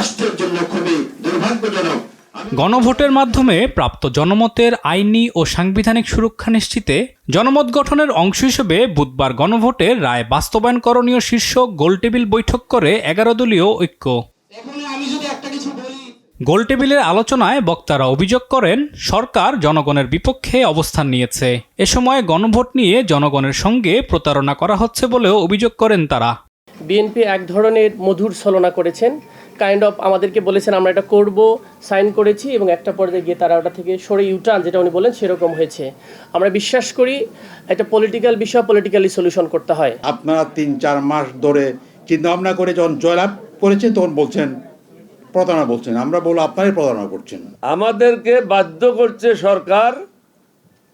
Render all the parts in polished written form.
রাষ্ট্রের জন্য খুবই দুর্ভাগ্যজনক। গণভোটের মাধ্যমে প্রাপ্ত জনমতের আইনি ও সাংবিধানিক সুরক্ষা নিশ্চিতে জনমত গঠনের অংশ হিসেবে বুধবার গণভোটের রায় বাস্তবায়ন করণীয় শীর্ষক গোলটেবিল বৈঠক করে 11 দলীয় ঐক্য। গোলটেবিলের আলোচনায় বক্তারা অভিযোগ করেন সরকার জনগণের বিপক্ষে অবস্থান নিয়েছে। এ সময় গণভোট নিয়ে জনগণের সঙ্গে প্রতারণা করা হচ্ছে বলেও অভিযোগ করেন তারা। বিএনপি এক ধরনের মধুর ছলনা করেছেন, কাইন্ড অফ আমাদেরকে বলেছেন আমরা এটা করব, সাইন করেছি এবং একটা পর্যায়ে গিয়ে তারা ওটা থেকে সরে ইউটার্ন যেটা উনি বলেন সেরকম হয়েছে। আমরা বিশ্বাস করি একটা পলিটিক্যাল বিষয় পলিটিক্যালি সলিউশন করতে হয়। আপনারা 3-4 মাস ধরে চিন্তা ভাবনা করে যখন জয়লাভ করেছেন তখন বলছেন প্রতারণা, বলছেন আমরা বলবো আপনারাই প্রতারণা করছেন। আমাদেরকে বাধ্য করছে সরকার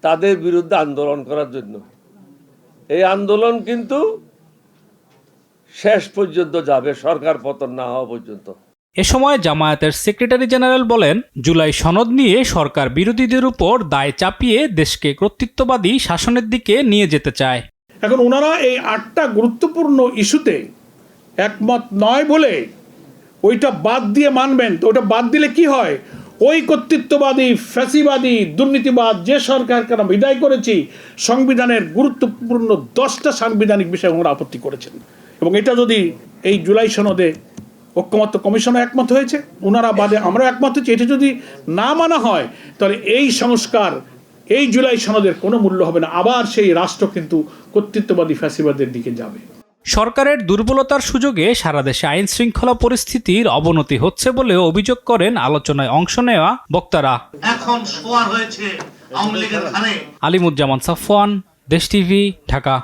তাদের বিরুদ্ধে আন্দোলন করার জন্য। এই আন্দোলন কিন্তু শেষ পর্যন্ত যাবে, সরকার পতন না হওয়া পর্যন্ত। এ সময় জামায়াতের সেক্রেটারি জেনারেল বলেন জুলাই সনদ নিয়ে সরকার বিরোধীদের উপর দায় চাপিয়ে দেশকে কর্তৃত্ববাদী শাসনের দিকে নিয়ে যেতে চায়। এখন ওনারা এই 8টা গুরুত্বপূর্ণ ইস্যুতে একমত নয় বলে ওইটা বাদ দিয়ে মানবেন, তো ওটা বাদ দিলে কি হয়? ওই কর্তৃত্ববাদী ফ্যাসিবাদী দুর্নীতিবাদ যে সরকারকে আমরা বিদায় করেছি, সংবিধানের গুরুত্বপূর্ণ 10টা সাংবিধানিক বিষয়ে ওনারা আপত্তি করেছেন। এবং এটা যদি এই জুলাই সনদে ঐক্যমত্য কমিশনও একমত হয়েছে, ওনারা বাদে আমরা একমত হয়েছি, এটা যদি না মানা হয় তাহলে এই সংস্কার এই জুলাই সনদের কোনো মূল্য হবে না। আবার সেই রাষ্ট্র কিন্তু কর্তৃত্ববাদী ফ্যাসিবাদের দিকে যাবে। সরকারের দুর্বলতার সুযোগে সারা দেশে আইন শৃঙ্খলা পরিস্থিতির অবনতি হচ্ছে বলেও অভিযোগ করেন আলোচনায় অংশ নেওয়া বক্তারা। এখন সোয়ার হয়েছে আওয়ামী লীগের ঘাড়ে। আলিমুজ্জামান সাফওয়ান, দেশ টিভি, ঢাকা।